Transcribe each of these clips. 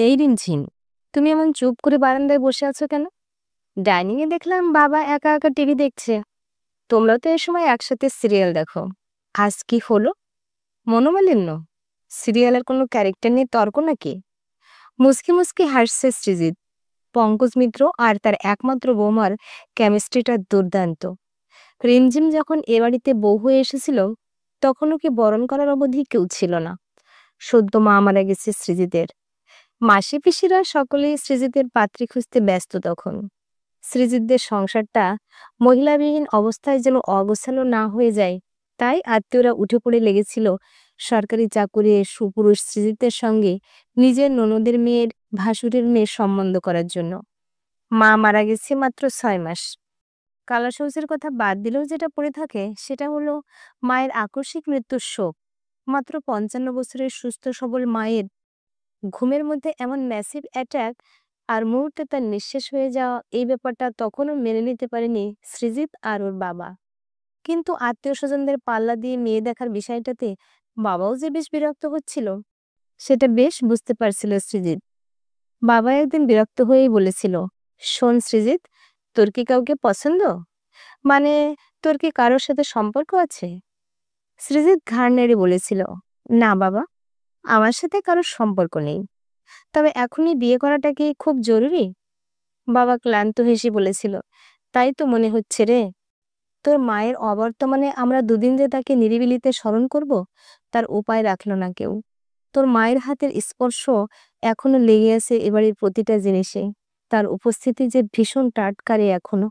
এই রিমঝিম, তুমি এমন চুপ করে বারান্দায় বসে আছো কেন? ডাইনিং এ দেখলাম বাবা একা একা টিভি দেখছে। তোমরা তো এ সময় একসাথে সিরিয়াল দেখো। আজ কি হলো? মনোমালিন্য? সিরিয়ালের কোনো ক্যারেক্টার নিয়ে তর্ক নাকি? মুসকি মুসকি হাসছে সৃজিত। পঙ্কজ মিত্র আর তার একমাত্র বৌমার কেমিস্ট্রিটা দুর্দান্ত। রিমঝিম যখন এ বাড়িতে বউ হয়ে এসেছিল, তখন ওকে বরণ করার অবধি কেউ ছিল না। সদ্য মা মারা গেছে সৃজিতের। মাসি পিসিরা সকলেই সৃজিতের পাত্রী খুঁজতে ব্যস্ত তখন। সৃজিতদের সংসারটা মহিলাবিহীন অবস্থায় যেন অগোছালো না হয়ে যায়, তাই আত্মীয়রা উঠে পড়ে লেগেছিল সরকারি চাকুরে সুপুরুষ সৃজিতের সঙ্গে নিজের ননদের মেয়ের ভাসুরের মেয়ের সম্বন্ধ করার জন্য। মা মারা গেছে মাত্র 6 মাস। কালাসৌসের কথা বাদ দিলেও যেটা পড়ে থাকে সেটা হলো মায়ের আকস্মিক মৃত্যুর শোক। মাত্র 55 বছরের সুস্থ সবল মায়ের ঘুমের মধ্যে এমন ম্যাসিভ অ্যাটাক আর মুহূর্তে তার নিঃশেষ হয়ে যাওয়া, এই ব্যাপারটা তখনও মেনে নিতে পারেনি সৃজিত আর ওর বাবা। কিন্তু আত্মীয় স্বজনদের পাল্লা দিয়ে মেয়ে দেখার বিষয়টাতে বাবাও যে বেশ বিরক্ত হচ্ছিল, সেটা বেশ বুঝতে পারছিল সৃজিত। বাবা একদিন বিরক্ত হয়েই বলেছিল, শোন সৃজিত, তোর কি কাউকে পছন্দ? মানে, তোর কি কারোর সাথে সম্পর্ক আছে? সৃজিত ঘাড় নেড়ে বলেছিল, না বাবা, আমার সাথে কারোর সম্পর্ক নেই। তবে এখনই বিয়ে করাটা কি খুব জরুরি? বাবা ক্লান্ত হেসে বলেছিল, তাই তো মনে হচ্ছে রে। তোর মায়ের অবর্তমানে আমরা দুদিন যে তাকে নিরিবিলিতে স্মরণ করব, তার উপায় রাখলো না কেউ। তোর মায়ের হাতের স্পর্শ এখনো লেগে আছে এবারের প্রতিটা জিনিসে। তার উপস্থিতি যে ভীষণ টাটকারে এখনো।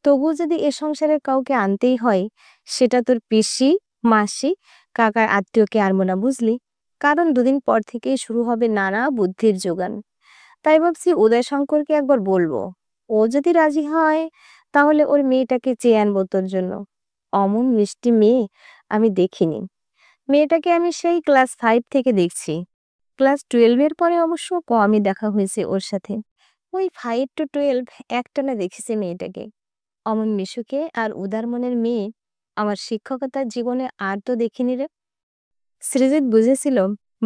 তবু যদি এ সংসারে কাউকে আনতেই হয়, সেটা তোর পিসি, মাসি, কাকার আত্মীয়কে আনবো না, বুঝলি? কারণ দুদিন পর থেকেই শুরু হবে নানা বুদ্ধির যোগান। তাই ভাবছি উদয়শঙ্করকে একবার বলবো। ও যদি রাজি হয়, তাহলে ওর মেয়েটাকে চেয়ে আনবো তোর জন্য। অমন মিষ্টি মেয়ে আমি দেখিনি। মেয়েটাকে আমি সেই ক্লাস 5 থেকে দেখছি। ক্লাস 12-এর পরে অবশ্য কমই দেখা হয়েছে ওর সাথে। ওই 5 to 12 একটানা দেখেছি মেয়েটাকে। অমন মিশুকে আর উদার মনের মেয়ে আমার শিক্ষকতার জীবনে আর তো দেখিনি রে। সৃজিত বুঝেছিল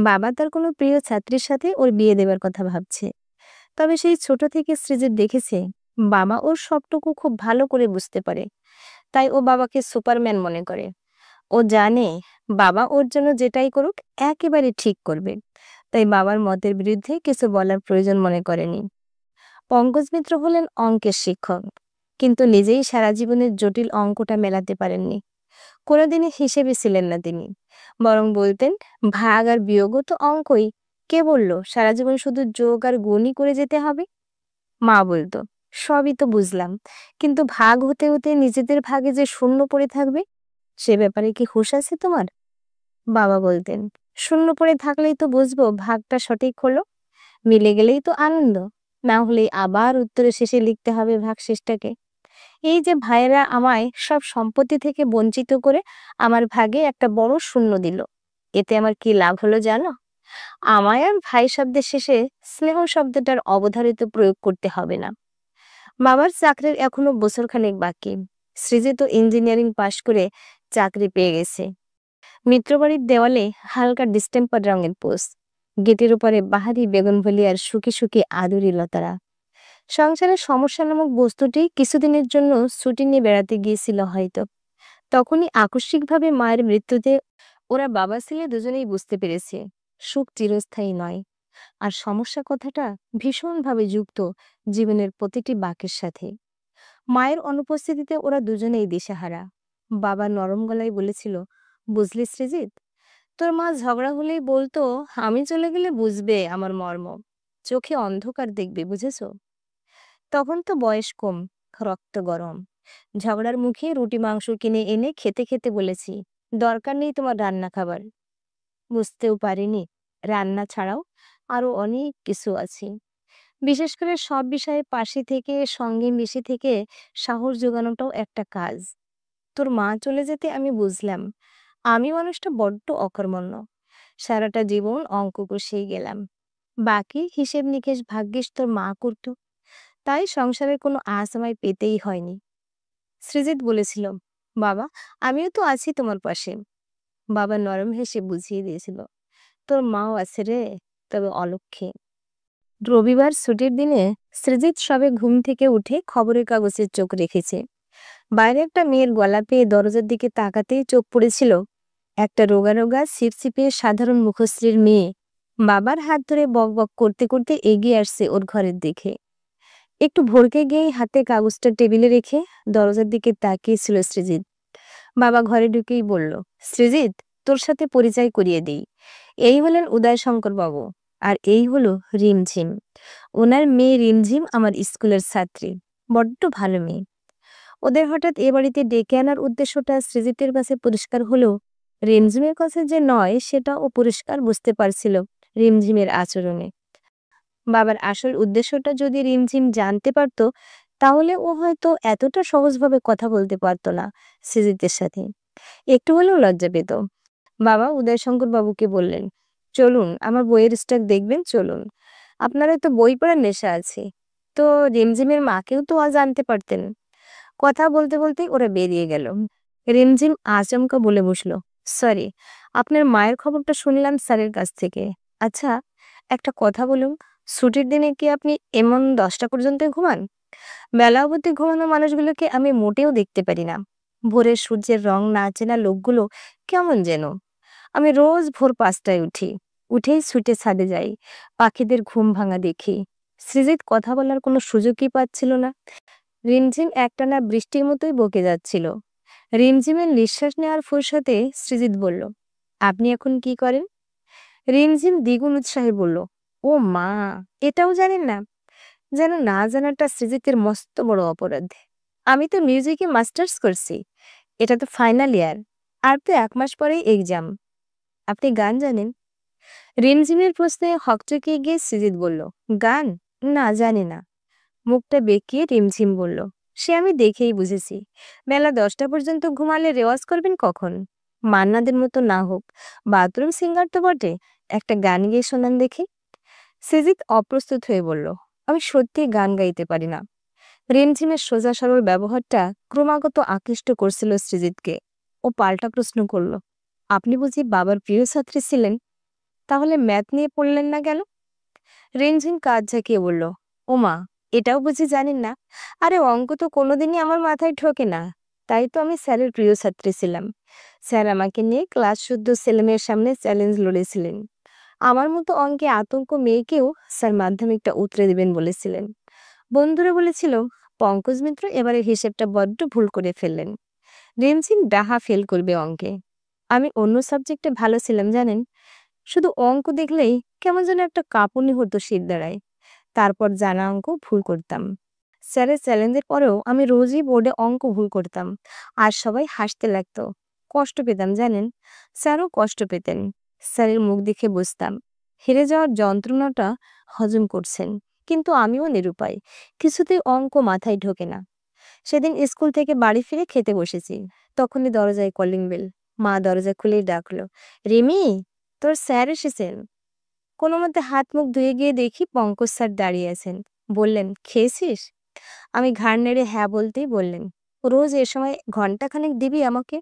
বাবা তার কোনো প্রিয় ছাত্রীর সাথে ওর বিয়ে দেবার কথা ভাবছে। তবে সেই ছোট থেকে সৃজিত দেখেছে বাবা ওর সবটুকু খুব ভালো করে বুঝতে পারে। তাই ও বাবাকে সুপারম্যান মনে করে। ও জানে বাবা ওর জন্য যেটাই করুক একেবারে ঠিক করবে। তাই বাবার মতের বিরুদ্ধে কিছু বলার প্রয়োজন মনে করেনি। পঙ্কজ মিত্র হলেন অঙ্কের শিক্ষক, কিন্তু নিজেই সারা জীবনের জটিল অঙ্কটা মেলাতে পারেননি। কোনোদিনই হিসেবে ছিলেন না তিনি। বরং বলতেন, ভাগ আর বিয়োগও তো অঙ্কই। কে বলল সারা জীবন শুধু যোগ আর গুণই করে যেতে হবে? মা বলতো, সবই তো বুঝলাম, কিন্তু ভাগ হতে হতে নিজেদের ভাগে যে শূন্য পড়ে থাকবে, সে ব্যাপারে কি হুঁশ আছে তোমার? বাবা বলতেন, শূন্য পড়ে থাকলেই তো বুঝবো ভাগটা সঠিক হলো। মিলে গেলেই তো আনন্দ, না হলে আবার উত্তরের শেষে লিখতে হবে ভাগ শেষটাকে। এই যে ভাইয়েরা আমায় সব সম্পত্তি থেকে বঞ্চিত করে আমার ভাগে একটা বড় শূন্য দিল, এতে আমার কি লাভ হলো জানো? আমায় আর ভাই শব্দের শেষে স্নেহ শব্দটার অবধারিত প্রয়োগ করতে হবে না। বাবার চাকরির এখনো বছরখানেক বাকি। সৃজিত ইঞ্জিনিয়ারিং পাশ করে চাকরি পেয়ে গেছে। মিত্রবাড়ির দেওয়ালে হালকা ডিস্টেম্পার রঙের পোস্ট, গেটের উপরে বাহারি বেগুনভলি আর শুকি শুকি আদুরি লতারা। সংসারের সমস্যা নামক বস্তুটি কিছুদিনের জন্য ছুটি নিয়ে বেড়াতে গিয়েছিল হয়তো। তখনই আকস্মিকভাবে মায়ের মৃত্যুতে ওরা বাবা ছেলে দুজনেই বুঝতে পেরেছে সুখ চিরস্থায়ী নয়। আর সমস্যা কথাটা ভীষণভাবে যুক্ত জীবনের প্রতিটি বাঁকের সাথে। মায়ের অনুপস্থিতিতে ওরা দুজনেই দিশেহারা। বাবা নরম গলায় বলেছিল, বুঝলি সৃজিত, তোর মা ঝগড়া হলেই বলতো, আমি চলে গেলে বুঝবে আমার মর্ম, চোখে অন্ধকার দেখবে, বুঝেছো? তখন তো বয়স কম, রক্ত গরম। ঝগড়ার মুখে রুটি মাংস কিনে এনে খেতে খেতে বলেছি, দরকার নেই তোমার রান্না খাবার। বুঝতেও পারিনি রান্না ছাড়াও আরো অনেক কিছু আছে। বিশেষ করে সব বিষয়ে পাশে থেকে সঙ্গে মিশে থেকে সাহস জোগানোটাও একটা কাজ। তোর মা চলে যেতে আমি বুঝলাম আমি মানুষটা বড্ড অকর্মণ্য। সারাটা জীবন অঙ্ক কষেই গেলাম। বাকি হিসেব নিকেশ ভাগ্যিস তোর মা করতো। তাই সংসারের কোনো আঁচ আমায় পেতেই হয়নি। সৃজিত বলেছিল, বাবা, আমিও তো আছি তোমার পাশে। বাবা নরম হেসে বুঝিয়ে দিয়েছিল, তোর মাও আছে রে, তবে অলক্ষে। রবিবার ছুটির দিনে সৃজিত সবে ঘুম থেকে উঠে খবরের কাগজে চোখ রেখেছে। বাইরে একটা মেয়ের গলা পেয়ে দরজার দিকে তাকাতেই চোখ পড়েছিল একটা রোগা রোগা ছিপছিপে সাধারণ মুখশ্রীর মেয়ে বাবার হাত ধরে বক বক করতে করতে এগিয়ে আসছে ওর ঘরের দিকে। একটু ভড়কে গিয়েই হাতে কাগজটা টেবিলে রেখে দরজার দিকে তাকিয়েছিল সৃজিত। বাবা ঘরে ঢুকেই বলল, সৃজিত, তোর সাথে পরিচয় করিয়ে দিই। এই হলেন উদয়শঙ্কর বাবু, আর এই হলো রিমঝিম। ওনার মেয়ে রিমঝিম আমার স্কুলের ছাত্রী, বড্ড ভালো মেয়ে। ওদের হঠাৎ এ বাড়িতে ডেকে আনার উদ্দেশ্যটা সৃজিতের কাছে পরিষ্কার হলেও রিমঝিমের কাছে যে নয় সেটা ও পরিষ্কার বুঝতে পারছিল রিমঝিমের আচরণে। বাবার আসল উদ্দেশ্যটা যদি রিমঝিম জানতে পারতো তাহলে ও হয়তো এতটা সহজভাবে কথা বলতে পারতো না সৃজিতের সাথে, একটু হলেও লজ্জা পেত। বাবা উদয়শঙ্কর বাবুকে বললেন, চলুন আমার বইয়ের স্টক দেখবেন, চলুন। আপনারা তো বই পড়ার নেশা আছে, তো রিমঝিমের মাকেও তো আজ আনতে পারতেন। কথা বলতে বলতে ওরা বেরিয়ে গেল। রিমঝিম আচমকা বলে বসলো, সরি, আপনার মায়ের খবরটা শুনলাম স্যারের কাছ থেকে। আচ্ছা, একটা কথা বলুন, ছুটির দিনে কি আপনি এমন 10টা পর্যন্ত ঘুমান? বেলা অবধি ঘুমানো মানুষগুলোকে আমি মোটেও দেখতে পারি না। ভোরের সূর্যের রং না চেনা লোকগুলো কেমন যেন। আমি রোজ ভোর 5টায় উঠি, উঠেই ছুটে ছাদে যাই, পাখিদের ঘুম ভাঙা দেখি। সৃজিত কথা বলার কোনো সুযোগই পাচ্ছিল না। রিমঝিম একটানা বৃষ্টির মতোই বকে যাচ্ছিল। রিমঝিমের নিঃশ্বাস নেওয়ার ফুরসতে সৃজিত বলল, আপনি এখন কি করেন? রিমঝিম দ্বিগুণ উৎসাহে বলল, ও মা, এটাও জানেন না? যেন না জানাটা সৃজিতের মস্ত বড় অপরাধ। আমি তো মিউজিকে মাস্টার্স করছি, এটা তো ফাইনাল ইয়ার, আর তো 1 মাস পরেই এক্সাম। আপনি গান জানেন? রিমঝিমের প্রশ্নে হকচকিয়ে গিয়ে সৃজিত বলল, গান? না, জানি না। মুখটা বেঁকিয়ে রিমঝিম বলল, সে আমি দেখেই বুঝেছি। বেলা 10টা পর্যন্ত ঘুমালে রেওয়াজ করবেন কখন? মান্নাদের মতো না হোক, বাথরুম সিঙ্গার তো বটে, একটা গান গেয়ে শোনান দেখি। সৃজিত অপ্রস্তুত হয়ে বলল, আমি সত্যি গান গাইতে পারি না। রিমঝিমের সোজা সরল ব্যবহারটা ক্রমাগত আকৃষ্ট করছিল সৃজিতকে। ও পাল্টা প্রশ্ন করল, আপনি বুঝি বাবার প্রিয় ছাত্রী ছিলেন? তাহলে ম্যাথ নিয়ে পড়লেন না কেন? রিমঝিম কাঁধ ঝাঁকিয়ে বলল, ওমা, এটাও বুঝি জানেন না? আরে অঙ্ক তো কোনোদিনই আমার মাথায় ঢোকে না, তাই তো আমি স্যারের প্রিয় ছাত্রী ছিলাম। স্যার আমাকে নিয়ে ক্লাস শুদ্ধ ছেলেমেয়ের সামনে চ্যালেঞ্জ লড়েছিলেন। আমার মতো অঙ্কে আতঙ্ক মেয়েকেও স্যার মাধ্যমিকটা উতরে দেবেন বলেছিলেন। বন্ধুরা বলেছিল, পঙ্কজ মিত্র এবারের হিসেবটা বড্ড ভুল করে ফেললেন, রিমঝিম ডাহা ফেল করবে অঙ্কে। আমি অন্য সাবজেক্টে ভালো ছিলাম জানেন, শুধু অঙ্ক দেখলেই কেমন যেন একটা কাঁপুনি হতো শির দাঁড়ায়। তারপর জানা অঙ্ক ভুল করতাম। স্যারের চ্যালেঞ্জের পরেও আমি রোজই বোর্ডে অঙ্ক ভুল করতাম, আর সবাই হাসতে লাগতো। কষ্ট পেতাম জানেন, স্যারও কষ্ট পেতেন। স্যারের মুখ দেখে বুঝতাম হেরে যাওয়ার যন্ত্রণাটা হজম করছেন, কিন্তু আমিও নিরুপায়, কিছুতেই অঙ্ক মাথায় ঢোকে না। সেদিন স্কুল থেকে বাড়ি ফিরে খেতে বসেছি, তখনই দরজায় কলিং বেল। মা দরজা খুলেই ডাকলো, রিমি, তোর স্যার এসেছেন। কোনো মতে হাত মুখ ধুয়ে গিয়ে দেখি পঙ্কজ স্যার দাঁড়িয়ে আছেন। বললেন, খেয়েছিস? আমি ঘাড় নেড়ে হ্যাঁ বলতেই বললেন, রোজ এ সময় ঘন্টাখানেক দিবি আমাকে?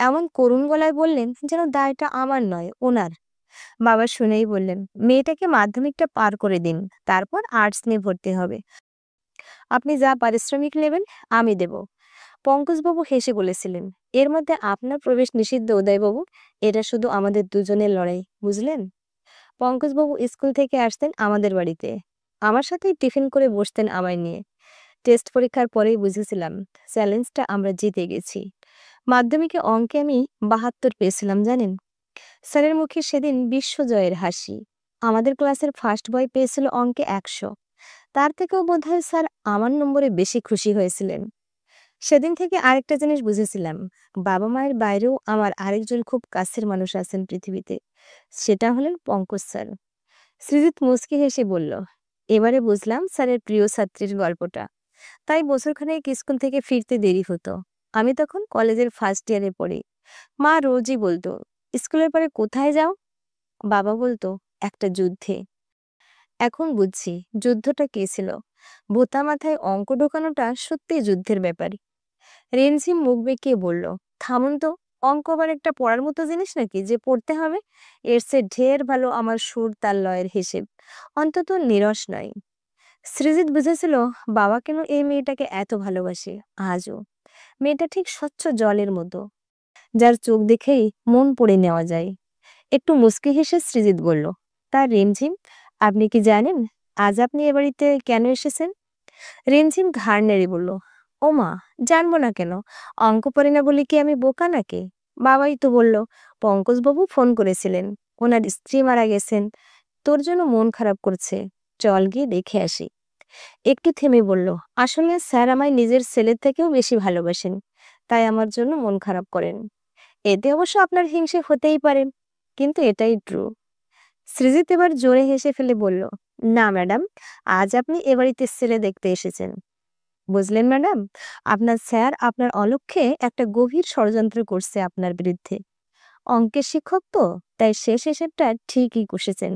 এমন করুণ গলায় বললেন যেন দায়টা আমার নয়, ওনার। বাবা শুনেই বললেন, মেয়েটাকে মাধ্যমিকটা পার করে দিন, তারপর আর্টস নিয়ে ভর্তি হবে। আপনি যা পারিশ্রমিক নেবেন আমি দেব। পঙ্কজবাবু হেসে বলেছিলেন, এর মধ্যে আপনার প্রবেশ নিষিদ্ধ উদয়বাবু, এটা শুধু আমাদের দুজনের লড়াই, বুঝলেন? পঙ্কজবাবু স্কুল থেকে আসতেন আমাদের বাড়িতে, আমার সাথেই টিফিন করে বসতেন আমায় নিয়ে। টেস্ট পরীক্ষার পরেই বুঝেছিলাম চ্যালেঞ্জটা আমরা জিতে গেছি। মাধ্যমিকে অঙ্কে আমি 72 পেয়েছিলাম জানেন। স্যারের মুখে সেদিন বিশ্বজয়ের হাসি। আমাদের ক্লাসের ফার্স্ট বয় পেয়েছিল অঙ্কে 100, তার থেকেও বোধহয় স্যার আমার নম্বরে বেশি খুশি হয়েছিলেন। সেদিন থেকে আরেকটা জিনিস বুঝেছিলাম, বাবা মায়ের বাইরেও আমার আরেকজন খুব কাছের মানুষ আছেন পৃথিবীতে, সেটা হলেন পঙ্কজ স্যার। সৃজিত মুচকি হেসে বলল, এবারে বুঝলাম স্যারের প্রিয় ছাত্রীর গল্পটা। তাই বছরখানেক স্কুল থেকে ফিরতে দেরি হতো। আমি তখন কলেজের ফার্স্ট ইয়ারে পড়ি। মা রোজই বলতো, স্কুলের পরে কোথায় যাও? বাবা বলতো, একটা যুদ্ধে। এখন বুঝছি যুদ্ধটা কে ছিল। ভোতা মাথায় অঙ্ক ঢোকানোটা সত্যিই যুদ্ধের ব্যাপার। রেনঝিম মুখ বেঁকিয়ে বলল, থামুন তো, অঙ্ক আবার একটা পড়ার মতো জিনিস নাকি যে পড়তে হবে? এর চেয়ে ঢের ভালো আমার সুর তাল লয়ের হিসেব। অন্তত নিরস নয়। সৃজিত বুঝেছিল বাবা কেন এই মেয়েটাকে এত ভালোবাসে। আজও মেয়েটা ঠিক স্বচ্ছ জলের মতো, যার চোখ দেখেই মন পড়ে নেওয়া যায়। একটু মুচকি হেসে সৃজিত বলল, তা রিমঝিম, আপনি কি জানেন আজ আপনি এ বাড়িতে কেন এসেছেন? রিমঝিম ঘাড় নেড়ে বলল, ও মা, জানবো না কেন? অঙ্ক পারি না বলে কি আমি বোকা নাকি? বাবাই তো বলল পঙ্কজবাবু ফোন করেছিলেন, ওনার স্ত্রী মারা গেছেন, তোর জন্য মন খারাপ করছে, চল গিয়ে দেখে আসি। একটু থেমে বলল, আসলে স্যার আমায় নিজের ছেলের থেকেও বেশি ভালোবাসেন, তাই আমার জন্য মন খারাপ করেন। এতে অবশ্য আপনার হিংসে হতেই পারে, কিন্তু এটাই ট্রু। সৃজিত এবার জোরে হেসে ফেলে বলল, না ম্যাডাম, আজ আপনি এ বাড়িতে ছেলে দেখতে এসেছেন। বুঝলেন ম্যাডাম, আপনার স্যার আপনার অলক্ষ্যে একটা গভীর ষড়যন্ত্র করছে আপনার বিরুদ্ধে। অঙ্কের শিক্ষক তো, তাই শেষ হিসেবটা ঠিকই কষেছেন।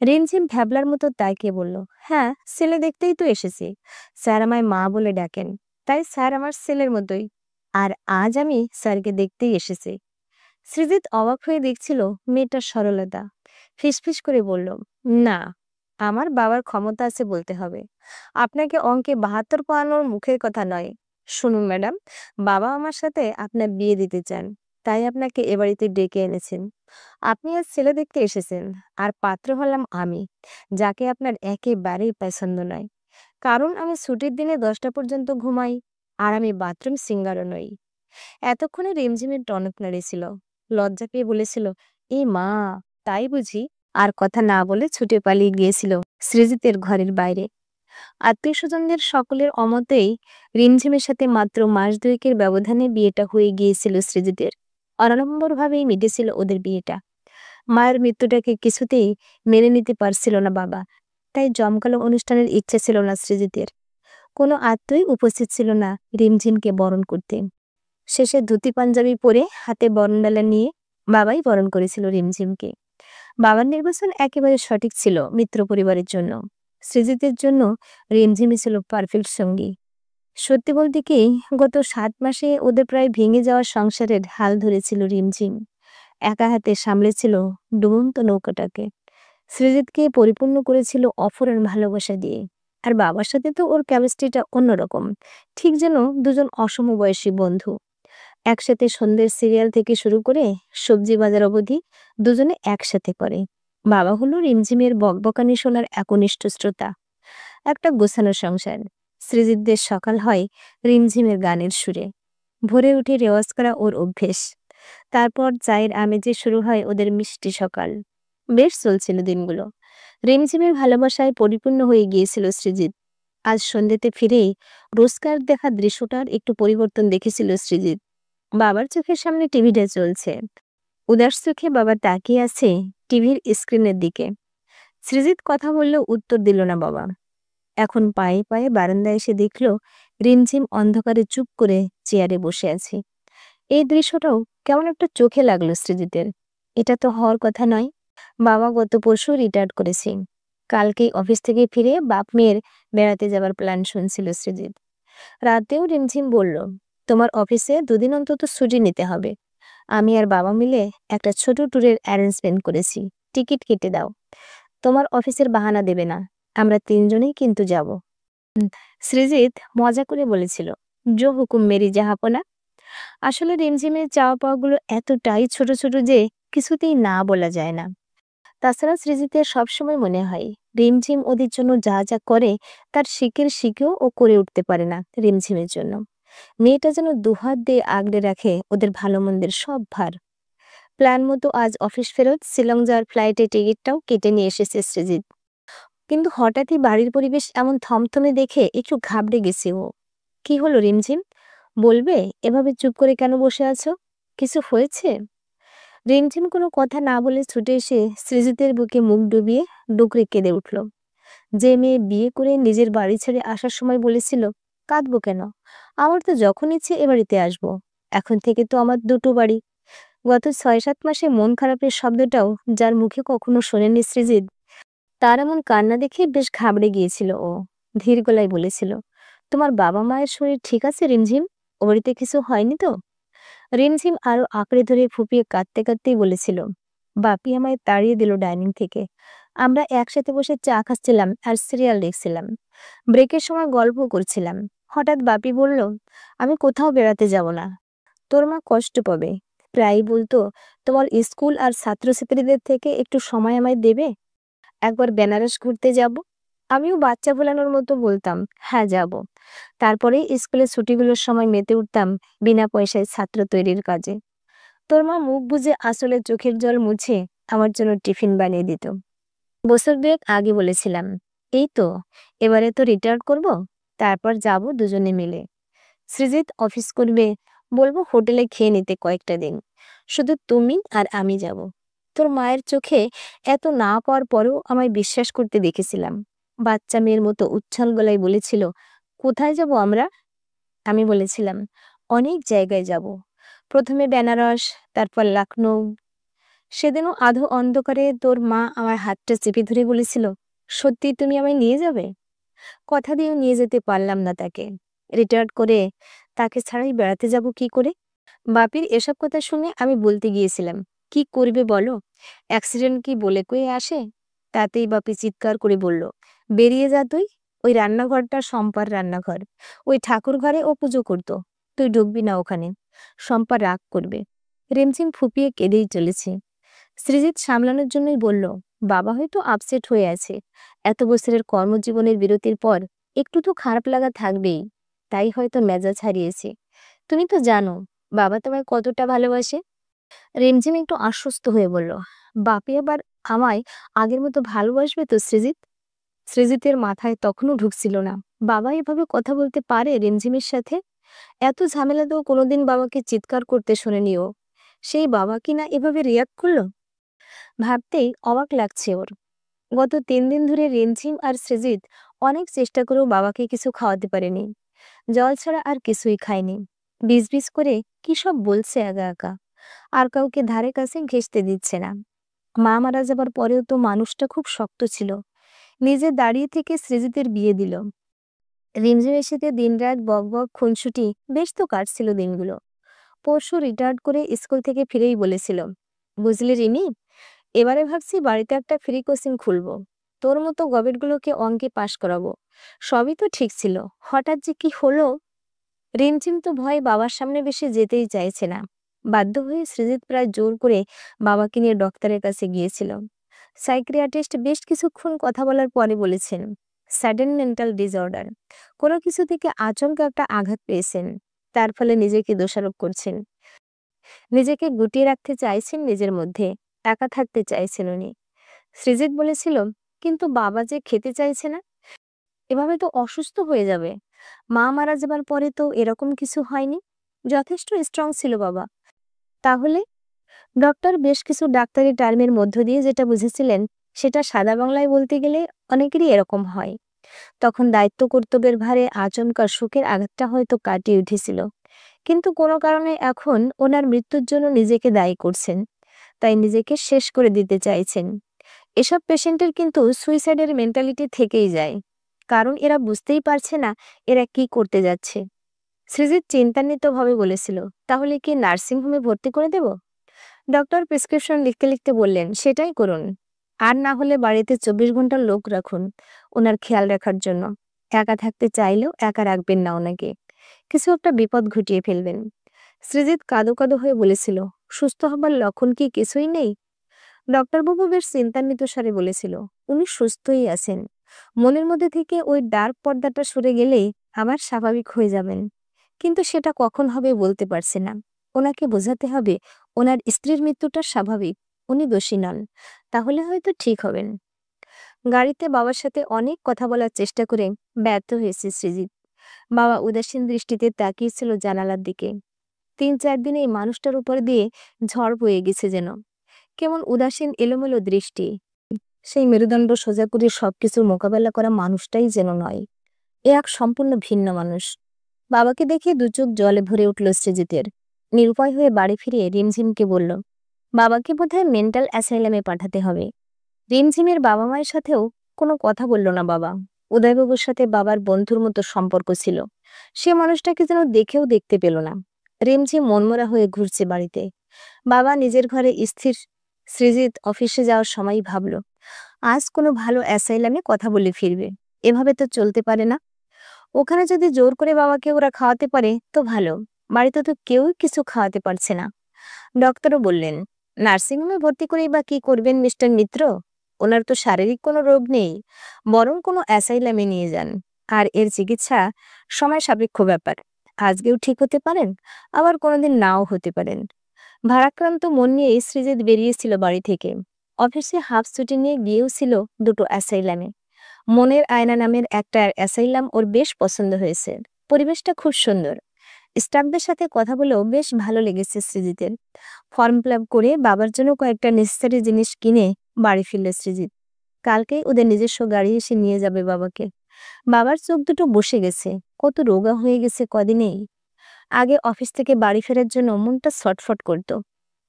রিমঝিম ভ্যাবলার মতো তাইকে বলল, হ্যাঁ, ছেলে দেখতেই তো এসেছি। স্যার আমায় মা বলে ডাকেন, তাই স্যার আমার ছেলের মতোই। আর আজ আমি স্যারকে দেখতেই এসেছি। সৃজিত অবাক হয়ে দেখছিল মেয়েটার সরলতা। ফিসফিস করে বলল, না, আমার বাবার ক্ষমতা আছে বলতে হবে। আপনাকে অঙ্কে 72 পাওয়ানোর মুখের কথা নয়। শুনুন ম্যাডাম, বাবা আমার সাথে আপনার বিয়ে দিতে চান, তাই আপনাকে এ বাড়িতে ডেকে এনেছেন। আপনি আজ ছেলে দেখতে এসেছেন, আর পাত্র হলাম আমি, যাকে আপনার একেবারেই পছন্দ নয়। কারণ আমি ছুটির দিনে 10টা পর্যন্ত ঘুমাই, আর আমি বাথরুম সিঙ্গারও নই। এতক্ষণে রিমঝিমের টনক নাড়িয়েছিল, লজ্জা পেয়ে বলেছিল, এ মা, তাই বুঝি? আর কথা না বলে ছুটে পালিয়ে গিয়েছিল সৃজিতের ঘরের বাইরে। আত্মীয় স্বজনদের সকলের অমতেই রিমঝিমের সাথে মাত্র মাস দুয়েকের ব্যবধানে বিয়েটা হয়ে গিয়েছিল সৃজিতের। অনাড়ম্বরভাবেই মিটেছিল ওদের বিয়েটা। মায়ের মৃত্যুটাকে কিছুতেই মেনে নিতে পারছিল না বাবা, তাই জমকালো অনুষ্ঠানের ইচ্ছে ছিল না সৃজিতের। কোনো আত্মীয় উপস্থিত ছিল না রিমঝিমকে বরণ করতে। শেষে ধুতি পাঞ্জাবি পরে হাতে বরণডালা নিয়ে বাবাই বরণ করেছিল রিমঝিমকে। বাবার নির্বাচন একেবারে সঠিক ছিল মিত্র পরিবারের জন্য। সৃজিতের জন্য রিমঝিমই ছিল পারফেক্ট সঙ্গী। সত্যি বলতে কি, গত 7 মাসে ওদের প্রায় ভেঙে যাওয়া সংসারের হাল ধরেছিল রিমঝিম। একা হাতে সামলেছিল ডুবন্ত নৌকাটাকে। সৃজিতকে পরিপূর্ণ করেছিল অফুরান ভালোবাসা দিয়ে। আর বাবার সাথে তো ওর কেমিস্ট্রিটা অন্যরকম, ঠিক যেন দুজন অসমবয়সী বন্ধু। একসাথে সন্ধ্যের সিরিয়াল থেকে শুরু করে সবজি বাজার অবধি দুজনে একসাথে করে। বাবা হলো রিমঝিমের বকবকানি শোনার একনিষ্ঠ শ্রোতা। একটা গোছানো সংসার। সৃজিতদের সকাল হয় রিমঝিমের গানের সুরে। ভোরে উঠে রেওয়াজ করা ওর অভ্যেস। তারপর চায়ের আমেজে শুরু হয় ওদের মিষ্টি সকাল। বেশ চলছিল দিনগুলো। রিমঝিমের ভালোবাসায় পরিপূর্ণ হয়ে গিয়েছিল সৃজিত। আজ সন্ধ্যেতে ফিরেই রোজকার দেখা দৃশ্যটার একটু পরিবর্তন দেখেছিল সৃজিত। বাবার চোখের সামনে টিভিটা চলছে। উদাস চোখে বাবা তাকিয়ে আছে টিভির স্ক্রিনের দিকে। সৃজিত কথা বললেও উত্তর দিল না বাবা। এখন পায়ে পায়ে বারান্দায় এসে দেখল রিমঝিম অন্ধকারে চুপ করে চেয়ারে বসে আছে। এই দৃশ্যটাও কেমন একটা চোখে লাগলো সৃজিতের। এটা তো হওয়ার কথা নয়। বাবা গত পরশু রিটায়ার্ড করেছে। কালকেই অফিস থেকে ফিরে বাপ মেয়ের বেড়াতে যাবার প্ল্যান শুনছিল সৃজিত। রাতেও রিমঝিম বলল, তোমার অফিসে 2 দিন অন্তত ছুটি নিতে হবে। আমি আর বাবা মিলে একটা ছোট ট্যুরের অ্যারেঞ্জমেন্ট করেছি, টিকিট কেটে দাও। তোমার অফিসের বাহানা দেবে না, আমরা 3জনেই কিন্তু যাব। সৃজিত মজা করে বলেছিল, জো হুকুম মেরি জাহাপনা। আসলে রিমঝিমের চাওয়া পাওয়াগুলো এতটাই ছোট ছোট যে কিছুতেই না বলা যায় না। তাছাড়া সৃজিতের সবসময় মনে হয় রিমঝিম ওদের জন্য যা যা করে তার শিখের শিখেও ও করে উঠতে পারে না রিমঝিমের জন্য। মেয়েটা যেন দুহাত দিয়ে আগলে রাখে ওদের ভালো মন্দের সব ভার। প্ল্যান মতো আজ অফিস ফেরত শিলং যাওয়ার ফ্লাইটের টিকিটটাও কেটে নিয়ে এসেছে সৃজিত। কিন্তু হঠাৎই বাড়ির পরিবেশ এমন থমথমে দেখে একটু ঘাবড়ে গেছে ও। কি হলো রিমঝিম, বলবে? এভাবে চুপ করে কেন বসে আছো? কিছু হয়েছে? রিমঝিম কোনো কথা না বলে ছুটে এসে সৃজিতের বুকে মুখ ডুবিয়ে ডুকরে কেঁদে উঠল। যে মেয়ে বিয়ে করে নিজের বাড়ি ছেড়ে আসার সময় বলেছিল, কাঁদবো কেন, আমার তো যখন ইচ্ছে এ বাড়িতে আসবো, এখন থেকে তো আমার দুটো বাড়ি। গত 6-7 মাসে মন খারাপের শব্দটাও যার মুখে কখনো শোনেনি সৃজিত, তার এমন কান্না দেখে বেশ ঘাবড়ে গিয়েছিল ও। ধীর গলায় বলেছিল, তোমার বাবা মায়ের শরীর ঠিক আছে রিমঝিম? ও বাড়িতে কিছু হয়নি তো? রিমঝিম আরো আঁকড়ে ধরে ফুপিয়ে কাঁদতে কাঁদতেই বলেছিল, বাপি আমায় তাড়িয়ে দিল ডাইনিং থেকে। আমরা একসাথে বসে চা খাচ্ছিলাম আর সিরিয়াল দেখছিলাম, ব্রেকের সময় গল্প করছিলাম। হঠাৎ বাপি বলল, আমি কোথাও বেড়াতে যাব না, তোর মা কষ্ট পাবে। প্রায়ই বলতো, তোমার স্কুল আর ছাত্রছাত্রীদের থেকে একটু সময় আমায় দেবে, একবার বেনারস ঘুরতে যাব। আমিও বাচ্চা ভোলানোর মতো বলতাম, হ্যাঁ যাব। তারপরে স্কুলের ছুটিগুলোর সময় মেতে উঠতাম বিনা পয়সায় ছাত্র তৈরির কাজে। তোর মা মুখ বুজে আসলে চোখের জল মুছে আমার জন্য টিফিন বানিয়ে দিত। বছর দুয়েক আগে বলেছিলাম, এই তো এবারে তো রিটায়ার করব, তারপর যাব দুজনে মিলে। সৃজিত অফিস করবে, বলবো হোটেলে খেয়ে নিতে কয়েকটা দিন, শুধু তুমি আর আমি যাব। তোর মায়ের চোখে এত না পাওয়ার পরেও আমায় বিশ্বাস করতে দেখেছিলাম। বাচ্চা মেয়ের মতো উচ্ছ্বাল গলায় বলেছিল, কোথায় যাব আমরা? আমি বলেছিলাম, অনেক জায়গায় যাব, প্রথমে বেনারস, তারপর লখনৌ। সেদিনও আধো অন্ধকারে তোর মা আমার হাতটা চেপে ধরে বলেছিল, সত্যি তুমি আমায় নিয়ে যাবে? কথা দিয়েও নিয়ে যেতে পারলাম না তাকে। রিটায়ার্ড করে তাকে ছাড়াই বেড়াতে যাব কি করে? বাপির এসব কথা শুনে আমি বলতে গিয়েছিলাম, কি করবে বলো, অ্যাক্সিডেন্ট কি বলে কয়ে আসে? তাতেই বাপি চিৎকার করে বলল, বেরিয়ে যা তুই, ওই রান্নাঘরটা শম্পার রান্নাঘর, ওই ঠাকুর ঘরে ও পুজো করতো, তুই ঢুকবি না ওখানে, শম্পা রাগ করবে। রিমঝিম ফুপিয়ে কেঁদেই চলেছে। সৃজিত সামলানোর জন্যই বলল, বাবা হয়তো আপসেট হয়ে আছে, এত বছরের কর্মজীবনের বিরতির পর একটু তো খারাপ লাগা থাকবেই, তাই হয়তো মেজাজ হারিয়েছে। তুমি তো জানো বাবা তোমায় কতটা ভালোবাসে। রিমঝিম একটু আশ্বস্ত হয়ে বলল, বাপি আবার আমায় আগের মতো ভালোবাসবে তো সৃজিত? সৃজিতের মাথায় তখনও ঢুকছিল না, বাবা এভাবে কথা বলতে পারে রিমঝিমের সাথে? এত ঝামেলাতেও কোনোদিন বাবাকে চিৎকার করতে শোনেনিও, সেই বাবা কিনা এভাবে রিয়াক্ট করলো। ভাবতেই অবাক লাগছে ওর। গত 3 দিন ধরে রিমঝিম আর সৃজিত অনেক চেষ্টা করেও বাবাকে কিছু খাওয়াতে পারেনি, জল ছাড়া আর কিছুই খায়নি। বিজ করে কি সব বলছে একা একা, আর কাউকে ধারে কাছে ঘেঁষতে দিচ্ছে না। মা মারা যাবার পরেও তো মানুষটা খুব শক্ত ছিল, নিজে দাঁড়িয়ে থেকে সৃজিতের বিয়ে দিল। রিমঝিমের সাথে দিনরাত বক বক খুনসুটি বেশ তো কাটছিল দিনগুলো। পরশু রিটায়ার্ড করে স্কুল থেকে ফিরেই বলেছিল, বুঝলি রিনি, এবারে ভাবছি বাড়িতে একটা ফ্রি কোচিং খুলবো, তোর মতো গবেটগুলোকে অঙ্কে পাশ করাবো। সবই তো ঠিক ছিল, হঠাৎ যে কি হলো। রিমঝিম তো ভয়ে বাবার সামনে বেশি যেতেই চাইছে না। বাধ্য হয়ে সৃজিত প্রায় জোর করে বাবাকে নিয়ে ডক্টরের কাছে গিয়েছিল। সাইকিয়াট্রিস্ট বেশ কিছুক্ষণ কথা বলার পরে বলেছেন, স্যাডেন মেন্টাল ডিসঅর্ডার, কোনো কিছু থেকে আচমকা একটা আঘাত পেয়েছেন, তার ফলে নিজেকে দোষারোপ করছেন। নিজেকে গুটিয়ে রাখতে চাইছেন নিজের মধ্যে, একা থাকতে চাইছেন উনি। সৃজিত বলেছিল, কিন্তু বাবা যে খেতে চাইছে না, এভাবে তো অসুস্থ হয়ে যাবে। মা মারা যাবার পরে তো এরকম কিছু হয়নি, যথেষ্ট স্ট্রং ছিল বাবা। তাহলে ডক্টর বেশ কিছু ডাক্তারি টার্মের মধ্য দিয়ে যেটা বুঝেছিলেন, সেটা সাদা বাংলায় বলতে গেলে অনেকেরই এরকম হয়। তখন দায়িত্ব কর্তব্যের ভারে আচমকা সুখের আঘাতটা হয়তো কাটিয়ে উঠেছিল, কিন্তু কোনো কারণে এখন ওনার মৃত্যুর জন্য নিজেকে দায়ী করছেন, তাই নিজেকে শেষ করে দিতে চাইছেন। এসব পেশেন্টের কিন্তু সুইসাইডের মেন্টালিটি থেকেই যায়, কারণ এরা বুঝতেই পারছে না এরা কি করতে যাচ্ছে। সৃজিত চিন্তান্বিতভাবে বলেছিল, তাহলে কি নার্সিংহোমে ভর্তি করে দেব? ডক্টর প্রেসক্রিপশন লিখতে লিখতে বললেন, সেটাই করুন। আর না হলে বাড়িতে 24 ঘন্টা লোক রাখুন ওনার খেয়াল রাখার জন্য। একা থাকতে চাইলেও একা রাখবেন না ওনাকে, কিছু একটা বিপদ ঘটিয়ে ফেলবেন। সৃজিত কাঁদো কাঁদো হয়ে বলেছিল, সুস্থ হবার লক্ষণ কি কিছুই নেই? ডক্টরবাবু বেশ চিন্তান্বিত স্বরে বলেছিল, উনি সুস্থই আছেন, মনের মধ্যে থেকে ওই ডার্ক পর্দাটা সরে গেলেই আবার স্বাভাবিক হয়ে যাবেন। কিন্তু সেটা কখন হবে বলতে পারছে না। ওনাকে বোঝাতে হবে ওনার স্ত্রীর মৃত্যুটা স্বাভাবিক, উনি দোষী নন, তাহলে হয়তো ঠিক হবেন। গাড়িতে বাবার সাথে অনেক কথা বলার চেষ্টা করে ব্যর্থ হয়েছে সৃজিত। বাবা উদাসীন দৃষ্টিতে তাকিয়েছিল জানালার দিকে। 3-4 দিন এই মানুষটার উপর দিয়ে ঝড় বয়ে গেছে যেন, কেমন উদাসীন এলোমেলো দৃষ্টি। সেই মেরুদণ্ড সোজা করে সবকিছুর মোকাবেলা করা মানুষটাই যেন নয়, এ এক সম্পূর্ণ ভিন্ন মানুষ। বাবাকে দেখে দু চোখ জলে ভরে উঠল সৃজিতের। নিরুপায় হয়ে বাড়ি ফিরে রিমঝিমকে বলল, বাবাকে বোধহয় মেন্টাল অ্যাসাইলামে পাঠাতে হবে। রিমঝিমের বাবা মায়ের সাথেও কোনো কথা বলল না বাবা। উদয়বাবুর সাথে বাবার বন্ধুর মতো সম্পর্ক ছিল, সে মানুষটাকে যেন দেখেও দেখতে পেল না। রিমঝিম মনমরা হয়ে ঘুরছে বাড়িতে। বাবা নিজের ঘরে স্থির। সৃজিত অফিসে যাওয়ার সময় ভাবল, আজ কোনো ভালো অ্যাসাইলামে কথা বলে ফিরবে। এভাবে তো চলতে পারে না। ওখানে যদি জোর করে বাবাকে ওরা খাওয়াতে পারে তো ভালো, বাড়িতে তো কেউই কিছু খাওয়াতে পারছে না। ডক্টরও বললেন, নার্সিংহোমে ভর্তি করেই বা কি করবেন মিস্টার মিত্র? ওনার তো শারীরিক কোনো রোগ নেই, বরং কোনো অ্যাসাইলামে নিয়ে যান। আর এর চিকিৎসা সময় সাপেক্ষ ব্যাপার। আজকেও ঠিক হতে পারেন, আবার কোনোদিন নাও হতে পারেন। ভারাক্রান্ত মন নিয়ে সৃজিত বেরিয়েছিল বাড়ি থেকে। অফিসে হাফ ছুটি নিয়ে গিয়েও ছিল দুটো অ্যাসাইলামে। মনের আয়না নামের একটা অ্যাসাইলাম ওর বেশ পছন্দ হয়েছে। পরিবেশটা খুব সুন্দর। স্টাফদের সাথে কথা বলেও বেশ ভালো লেগেছে সৃজিতের। ফর্ম ফিল আপ করে বাবার জন্য কয়েকটা নেসেসারি জিনিস কিনে বাড়ি ফিরল সৃজিত। কালকেই ওদের নিজস্ব গাড়ি এসে নিয়ে যাবে বাবাকে। বাবার চোখ দুটো বসে গেছে, কত রোগা হয়ে গেছে কদিনেই। আগে অফিস থেকে বাড়ি ফেরার জন্য মনটা ছটফট করত।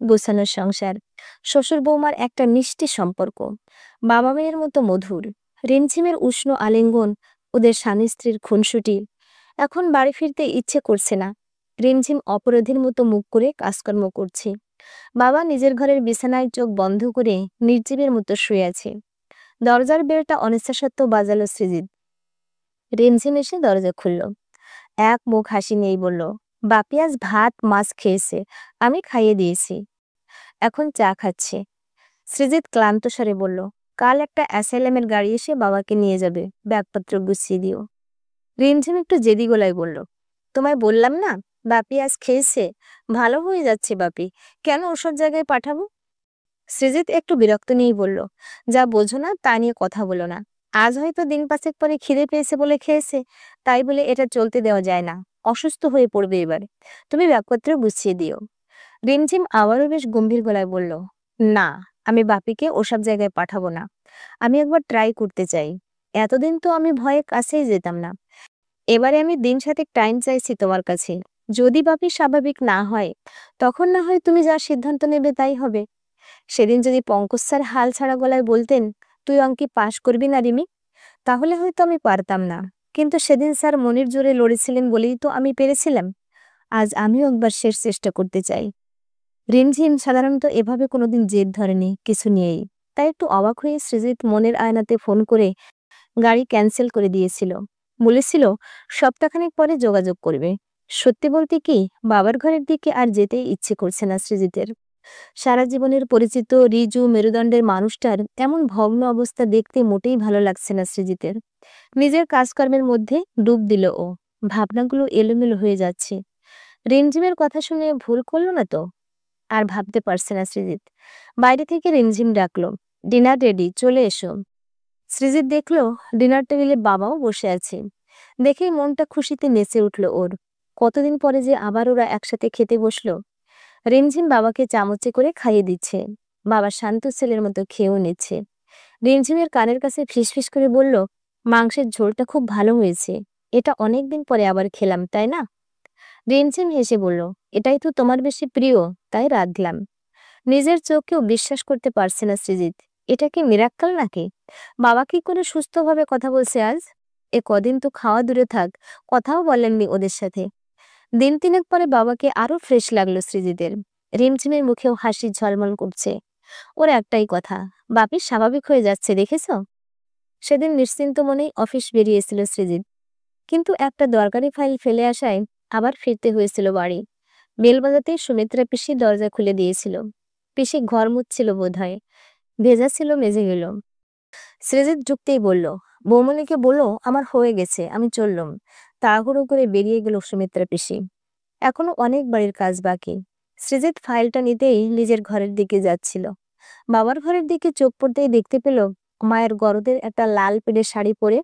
গোছানো সংসার, শ্বশুর বৌমার একটা মিষ্টি সম্পর্ক, বাবা মেয়ের মতো মধুর, রিমঝিমের উষ্ণ আলিঙ্গন, ওদের স্বামী স্ত্রীর খুনসুটি। এখন বাড়ি ফিরতে ইচ্ছে করছে না। রিমঝিম অপরাধীর মতো মুখ করে কাজকর্ম করছে। বাবা নিজের ঘরের বিছানায় চোখ বন্ধ করে নির্জীবের মতো শুয়ে আছে। দরজার বেলটা অনিচ্ছা সত্ত্বেও বাজালো সৃজিত। রিমঝিম এসে দরজা খুলল। এক মুখ হাসি নিয়েই বলল, বাপি আজ ভাত মাছ খেয়েছে, আমি খাইয়ে দিয়েছি, এখন চা খাচ্ছে। সৃজিত ক্লান্ত স্বরে বলল, কাল একটা অ্যাসাইলামের গাড়ি এসে বাবাকে নিয়ে যাবে, ব্যাগপত্র গুছিয়ে দিও। রিমঝিম একটু জেদি গলায় বলল, তোমায় বললাম না বাপি আজ খেয়েছে, ভালো হয়ে যাচ্ছে বাপি, কেন ওসব জায়গায় পাঠাবো? সৃজিত একটু বিরক্ত নিয়েই বলল, যা বোঝো না তা নিয়ে কথা বলো না। আজ হয়তো দিন পাঁচেক পরে খিদে পেয়েছে বলে খেয়েছে, তাই বলে এটা চলতে দেওয়া যায় না। অসুস্থ হয়ে পড়বে এবার, তুমি ব্যাগপত্র গুছিয়ে দিও। রিমঝিম আবারও বেশ গম্ভীর গলায় বলল, না, আমি বাপিকে ওসব জায়গায় পাঠাবো না। আমি একবার ট্রাই করতে চাই। এতদিন তো আমি ভয়ে কাছেই যেতাম না। এবারে আমি দিন সাথে টাইম চাইছি তোমার কাছে। যদি বাপি স্বাভাবিক না হয়, তখন না হয় তুমি যা সিদ্ধান্ত নেবে তাই হবে। সেদিন যদি পঙ্কজ স্যার হাল ছাড়া গলায় বলতেন, তুই অঙ্কে পাশ করবি না রিমি, তাহলে হয়তো আমি পারতাম না। কিন্তু সেদিন স্যার মনের জোরে লড়েছিলেন বলেই তো আমি পেরেছিলাম। আজ আমিও একবার শেষ চেষ্টা করতে চাই। রিমঝিম সাধারণত এভাবে কোনোদিন জেদ ধরেনি কিছু নিয়েই। তাই একটু অবাক হয়ে সৃজিত মনের আয়নাতে ফোন করে গাড়ি ক্যান্সেল করে দিয়েছিল। বলেছিল সপ্তাহখানেক পরে যোগাযোগ করবে। সত্যি বলতে কি, বাবার ঘরের দিকে আর যেতেই ইচ্ছে করছে না সৃজিতের। সারা জীবনের পরিচিত রিজু মেরুদণ্ডের মানুষটার এমন ভগ্ন অবস্থা দেখতে মোটেই ভালো লাগছে না সৃজিতের। নিজের কাজকর্মের মধ্যে ডুব দিল ও। ভাবনাগুলো এলোমেলো হয়ে যাচ্ছে। রিমঝিমের কথা শুনে ভুল করলো না তো? আর ভাবতে পারছে না সৃজিত। বাইরে থেকে রিমঝিম ডাকলো, ডিনার রেডি, চলে এসো। সৃজিত দেখলো ডিনার টেবিলে বাবাও বসে আছে। দেখেই মনটা খুশিতে নেচে উঠল ওর। কতদিন পরে যে আবার ওরা একসাথে খেতে বসলো। রিমঝিম বাবাকে চামচে করে খাইয়ে দিচ্ছে। বাবা শান্ত ছেলের মতো খেয়েও নিচ্ছে। রিমঝিমের কানের কাছে ফিসফিস করে বলল, মাংসের ঝোলটা খুব ভালো হয়েছে, এটা অনেকদিন পরে আবার খেলাম তাই না? রিমঝিম হেসে বলল, এটাই তো তোমার বেশি প্রিয়, তাই রাঁধলাম। নিজের চোখকেও বিশ্বাস করতে পারছে না সৃজিত। এটা কি মিরাক্কেল নাকি? বাবা কি করে সুস্থভাবে কথা বলছে আজ? এ কদিন তো খাওয়া দূরে থাক, কথাও বলেননি ওদের সাথে। দিন তিনেক পরে বাবাকে আরো ফ্রেশ লাগলো সৃজিতের। রিমঝিমের মুখেও হাসি ঝলমল করছে। ওর একটাই কথা, বাপি স্বাভাবিক হয়ে যাচ্ছে দেখেছো? সেদিন নিশ্চিন্ত মনেই অফিস বেরিয়েছিল সৃজিত, কিন্তু একটা দরকারি ফাইল ফেলে আসায় আবার ফিরতে হয়েছিল বাড়ি। বেল বাজাতেই সুমিত্রা পিসি দরজা খুলে দিয়েছিল। পিসি ঘর মুছছিল বোধহয়, ভেজা ছিল মেজেগুলো। সৃজিত ঢুকতেই বলল, বৌমনিকে বললো আমার হয়ে গেছে, আমি চললুম। তাড়াহুড়ো করে বেরিয়ে গেল সুমিত্রা পিসি। এখনো অনেক বাড়ির কাজ বাকি। সৃজিত ফাইলটা নিতেই নিজের ঘরের দিকে যাচ্ছিল। বাবার ঘরের দিকে চোখ পড়তেই দেখতে পেল মায়ের গরদের একটা লাল পেড়ে শাড়ি পরে,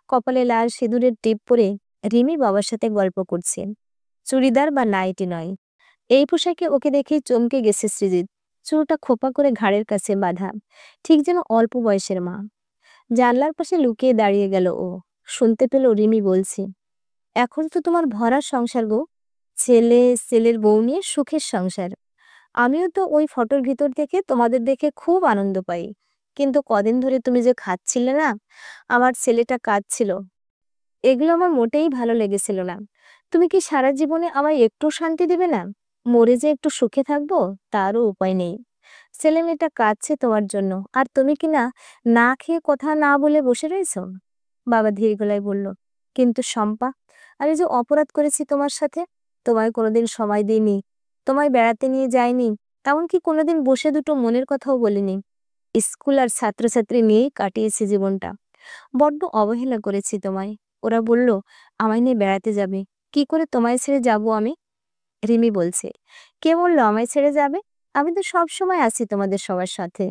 কপালে লাল সিঁদুরের টিপ পরে রিমি বাবার সাথে গল্প করছে। চুড়িদার বা নাইটি নয়। এই পোশাকে ওকে দেখেই চমকে গেছে সৃজিত। চুলটা খোপা করে ঘাড়ের কাছে বাঁধা, ঠিক যেন অল্প বয়সের মা। জানলার পাশে লুকিয়ে দাঁড়িয়ে গেল ও। শুনতে পেল রিমি বলছে, এখন তো তোমার ভরা সংসার গো, ছেলে ছেলের বউ নিয়ে সুখের সংসার। আমিও তো ওই ফটোর ভিতর থেকে তোমাদের দেখে খুব আনন্দ পাই। কিন্তু কদিন ধরে তুমি যে খাচ্ছিলে না, আমার ছেলেটা কাঁদছিল, এগুলো আমার মোটেই ভালো লেগেছিল না। তুমি কি সারা জীবনে আমায় একটু শান্তি দেবে না? মরে যে একটু সুখে থাকবো তারও উপায় নেই। ছেলেমেয়েটা কাঁদছে তোমার জন্য, আর তুমি কি না না খেয়ে কথা না বলে বসে রয়েছো? বাবা ধীর গলায় বলল, কিন্তু শম্পা, আমি যে অপরাধ করেছি তোমার সাথে। তোমায় কোনোদিন সময় দিইনি, তোমায় বেড়াতে নিয়ে যাইনি, এমনকি কোনোদিন বসে দুটো মনের কথাও বলিনি। স্কুল আর ছাত্রছাত্রী নিয়েই কাটিয়েছি জীবনটা। বড্ড অবহেলা করেছি তোমায়। ওরা বলল আমায় নিয়ে বেড়াতে যাবে, কি করে তোমায় ছেড়ে যাব আমি? রিমি বলছে, কে বললো আমায় ছেড়ে যাবে? আমি তো সব সময় আছি তোমাদের সবার সাথে।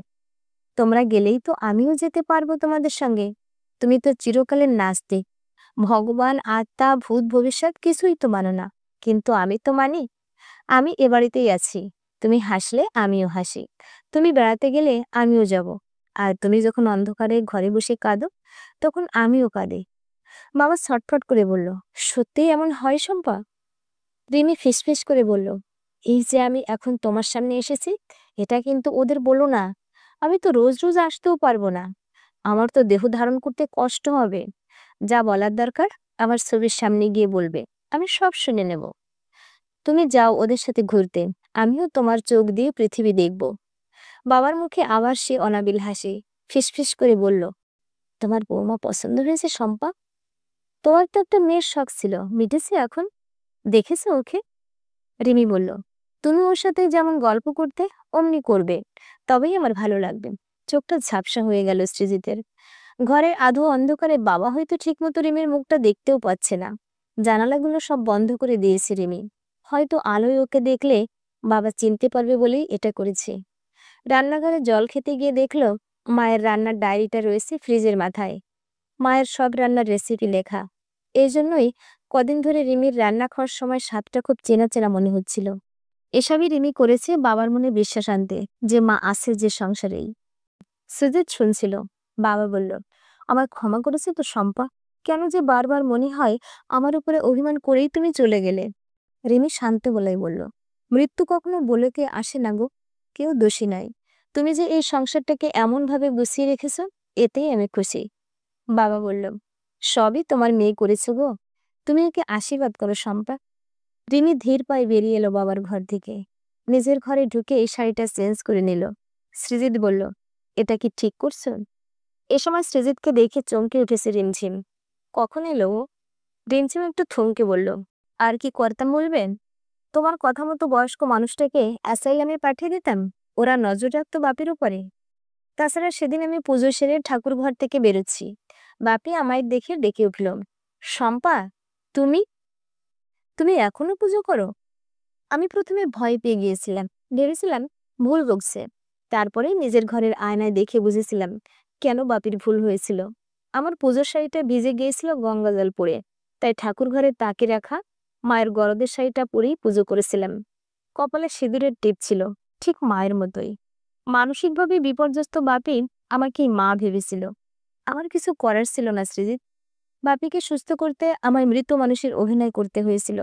তোমরা গেলেই তো আমিও যেতে পারবো তোমাদের সঙ্গে। তুমি তো চিরকালের নাস্তিক, ভগবান, আত্মা, ভূত, ভবিষ্যৎ কিছুই তো মানো না। কিন্তু আমি তো মানি। আমি এ বাড়িতেই আছি। তুমি হাসলে আমিও হাসি, তুমি বেড়াতে গেলে আমিও যাব। আর তুমি যখন অন্ধকারে ঘরে বসে কাঁদো, তখন আমিও কাঁদি। বাবা ছটফট করে বলল, সত্যিই এমন হয় শম্পা? রিমি ফিসফিস করে বলল, এই যে আমি এখন তোমার সামনে এসেছি, এটা কিন্তু ওদের বলো না। আমি তো রোজ রোজ আসতেও পারবো না। আমার তো দেহ ধারণ করতে কষ্ট হবে। যা বলার দরকার আমার ছবির সামনে গিয়ে বলবে, আমি সব শুনে নেব। তুমি যাও ওদের সাথে ঘুরতে, আমিও তোমার চোখ দিয়ে পৃথিবী দেখব। বাবার মুখে আবার সে অনাবিল হাসি। ফিসফিস করে বলল, তোমার বৌমা পছন্দ হয়েছে শম্পা? তোমার তো একটা মেয়ের শখ ছিল, মিটেছে এখন? দেখেছো ওকে? রিমি বলল, তুমি ওর সাথে যেমন গল্প করতে অমনি করবে, তবেই আমার ভালো লাগবে। চোখটা ঝাপসা হয়ে গেল সৃজিতের। ঘরের আধো অন্ধকারে বাবা হয়তো ঠিকমতো রিমির মুখটা দেখতেও পাচ্ছে না। জানালাগুলো সব বন্ধ করে দিয়েছে রিমি। হয়তো আলোয় ওকে দেখলে বাবা চিনতে পারবে বলেই এটা করেছে। রান্নাঘরে জল খেতে গিয়ে দেখলো মায়ের রান্নার ডায়েরিটা রয়েছে ফ্রিজের মাথায়। মায়ের সব রান্নার রেসিপি লেখা। এই জন্যই কদিন ধরে রিমির রান্না খাওয়ার সময় স্বাদটা খুব চেনা চেনা মনে হচ্ছিল। এসবই রিমি করেছে বাবার মনে বিশ্বাস আনতে, যে মা আছে যে সংসারেই। সুজিত শুনছিল। বাবা বলল, আমার ক্ষমা করেছে তো শম্পা? কেন যে বারবার মনে হয় আমার উপরে অভিমান করেই তুমি চলে গেলে? রিমি শান্ত গলায় বলল, মৃত্যু কখনো বলে কে আসে না গো। কেউ দোষী নাই। তুমি যে এই সংসারটাকে এমন ভাবে গুছিয়ে রেখেছ, এতেই আমি খুশি। বাবা বলল, সবই তোমার মেয়ে করেছে গো। তুমি ওকে আশীর্বাদ করো শম্পা। রিমি ধীর পায়ে বেরিয়ে এলো বাবার ঘর থেকে। নিজের ঘরে ঢুকে এই শাড়িটা চেঞ্জ করে নিল। সৃজিত বলল, এটা কি ঠিক করছো? এ সময় সৃজিতকে দেখে চমকে উঠেছে রিমঝিম। কখন এলো ও? রিমঝিম একটু থমকে বলল, আর কি করতাম বলবেন? তোমার কথা মতো বয়স্ক মানুষটাকে অ্যাসাইলামে পাঠিয়ে দিতাম, ওরা নজর রাখতো বাপির উপরে। তাছাড়া সেদিন আমি পুজো সেরে ঠাকুর ঘর থেকে বেরোচ্ছি, বাপি আমায় দেখে ডেকে উঠল, শম্পা, তুমি তুমি এখনো পুজো করো? আমি প্রথমে ভয় পেয়ে গিয়েছিলাম, ভেবেছিলাম ভুল বকছে। তারপরে নিজের ঘরের আয়নায় দেখে বুঝেছিলাম কেন বাপির ভুল হয়েছিল। আমার পুজোর শাড়িটা ভিজে গিয়েছিল গঙ্গা জল পড়ে, তাই ঠাকুর ঘরে তাকে রাখা মায়ের গরদের শাড়িটা পরেই পুজো করেছিলাম। কপালে সিঁদুরের টিপ ছিল, ঠিক মায়ের মতোই। মানসিকভাবে বিপর্যস্ত বাপি আমাকেই মা ভেবেছিল। আমার কিছু করার ছিল না সৃজিত। বাপিকে সুস্থ করতে আমায় মৃত মানুষের অভিনয় করতে হয়েছিল।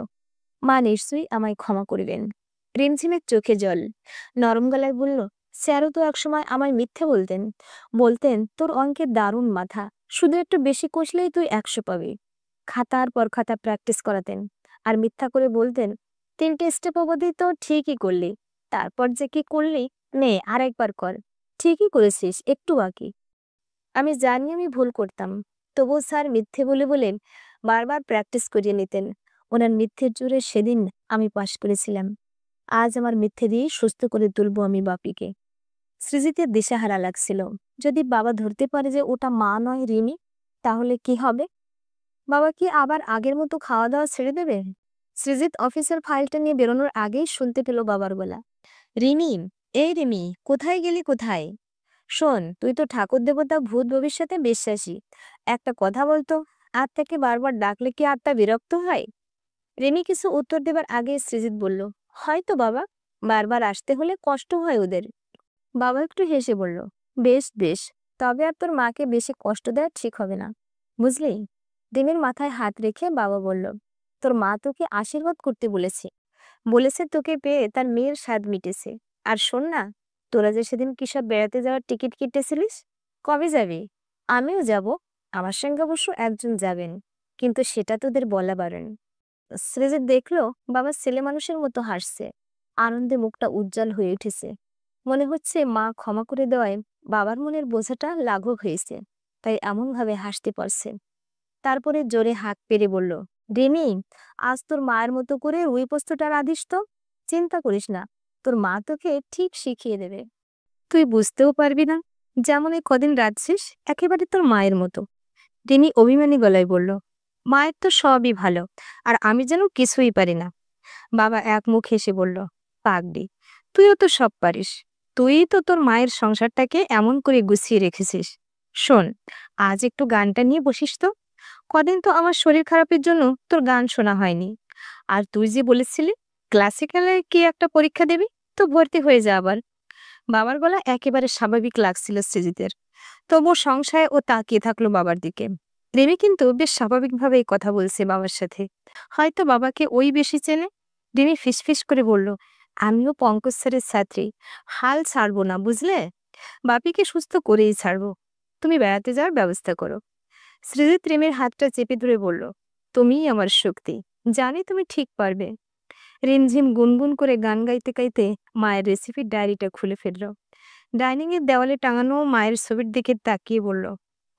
মা নিশ্চয়ই আমায় ক্ষমা করিবেন। রিমঝিমের চোখে জল। নরম গলায় বলল, স্যারও তো একসময় আমায় মিথ্যে বলতেন। বলতেন তোর অঙ্কের দারুণ মাথা, শুধু একটু বেশি কষলেই তুই 100 পাবি। খাতার পর খাতা প্র্যাকটিস করাতেন। আর মিথ্যা করে বলতেন, 3টে স্টেপ অবধি তো ঠিকই করলি, তারপর যে কি করলি, নে আরেকবার কর। ঠিকই করেছিস, একটু বাকি। আমি জানি আমি ভুল করতাম, তবুও স্যার মিথ্যে বলে বলে বারবার প্র্যাকটিস করিয়ে নিতেন। ওনার মিথ্যের জোরে সেদিন আমি পাশ করেছিলাম। আজ আমার মিথ্যে দিয়েই সুস্থ করে তুলবো আমি বাপিকে। সৃজিতের দিশাহারা লাগছিল। যদি বাবা ধরতে পারে যে ওটা মা নয় রিমি, তাহলে কি হবে? বাবা কি আবার আগের মতো খাওয়া দাওয়া ছেড়ে দেবে? সৃজিত অফিসের ফাইলটা নিয়ে বেরোনোর আগেই শুনতে পেল বাবার গলা, রিমি, এই রিমি, কোথায় গেলি কোথায়? শোন, তুই তো ঠাকুর দেবতা ভূত ভবিষ্যতে বিশ্বাসী। একটা কথা বলতো, আত্মাকে বারবার ডাকলে কি আত্মা বিরক্ত হয়? রিমি কিছু উত্তর দেবার আগে সৃজিত বলল, হয়তো বাবা, বারবার আসতে হলে কষ্ট হয় ওদের। বাবা একটু হেসে বলল, বেশ বেশ, তবে আর তোর মাকে বেশি কষ্ট দেওয়া ঠিক হবে না, বুঝলি? রিমির মাথায় হাত রেখে বাবা বলল, তোর মা তোকে আশীর্বাদ করতে বলেছে। বলেছে তোকে পেয়ে তার মেয়ের স্বাদ মিটেছে। আর শোন না, তোরা যে সেদিন কি সব বেড়াতে যাওয়ার টিকিট কেটেছিলিস, কবে যাবি? আমিও যাব। আমার সঙ্গে অবশ্য একজন যাবেন, কিন্তু সেটা তোদের বলা বারণ। সৃজিত দেখলো বাবা ছেলে মানুষের মতো হাসছে। আনন্দে মুখটা উজ্জ্বল হয়ে উঠেছে। মনে হচ্ছে মা ক্ষমা করে দেওয়ায় বাবার মনের বোঝাটা লাঘব হয়েছে, তাই এমন ভাবে হাসতে পারছে। তারপরে জোরে হাত পেরে বলল, রিমি, আজ তোর মায়ের মতো করে ওই পোস্তটা রাঁধিস তো। চিন্তা করিস না, তোর মা তোকে ঠিক শিখিয়ে দেবে। তুই বুঝতেও পারবি না, যেমন এই কদিন রাঁধছিস একেবারে তোর মায়ের মতো। রিমি অভিমানী গলায় বলল, মায়ের তো সবই ভালো, আর আমি যেন কিছুই পারি না। বাবা এক মুখ হেসে বলল, পাগলি, তুইও তো সব পারিস। তুই তো তোর মায়ের সংসারটাকে এমন করে গুছিয়ে রেখেছিস। শোন, আজ একটু গানটা নিয়ে বসিস তো। কদিন তো আমার শরীর খারাপের জন্য তোর গান শোনা হয়নি। আর তুই যে বলেছিলি ক্লাসিক্যালে কি একটা পরীক্ষা দিবি, তো ভর্তি হয়ে যা আবার। বাবার গলা একেবারে স্বাভাবিক লাগছিল সৃজিতের, তবুও সংশয়ে ও তাকিয়ে থাকলো বাবার দিকে। রেমি কিন্তু বেশ স্বাভাবিকভাবেই কথা বলছে বাবার সাথে, হয়তো বাবাকে ওই বেশি চেনে। রিমি ফিসফিস করে বলল, আমিও পঙ্কজ স্যারের ছাত্রী, হাল ছাড়বো না বুঝলে। বাপিকে সুস্থ করেই ছাড়বো। তুমি বেড়াতে যাওয়ার ব্যবস্থা করো। সৃজিত রিমির হাতটা চেপে ধরে বলল, তুমিই আমার শক্তি, জানি তুমি ঠিক পারবে। রিমঝিম গুনগুন করে গান গাইতে গাইতে মায়ের রেসিপির ডায়েরিটা খুলে ফেলল। ডাইনিং এর দেওয়ালে টাঙানো মায়ের ছবির দিকে তাকিয়ে বলল,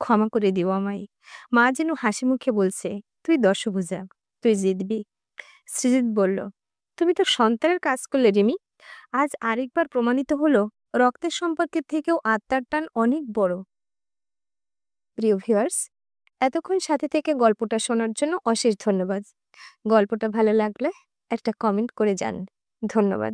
ক্ষমা করে দিও আমায়। মা যেন হাসি মুখে বলছে, তুই দশভুজা, তুই জিতবি। সৃজিত বলল, তুমি তো সন্তানের কাজ করলে রিমি। আজ আরেকবার প্রমাণিত হলো রক্তের সম্পর্কের থেকেও আত্মার টান অনেক বড়। প্রিয় ভিউয়ার্স, এতক্ষণ সাথে থেকে গল্পটা শোনার জন্য অশেষ ধন্যবাদ। গল্পটা ভালো লাগলে একটা কমেন্ট করে যান। ধন্যবাদ।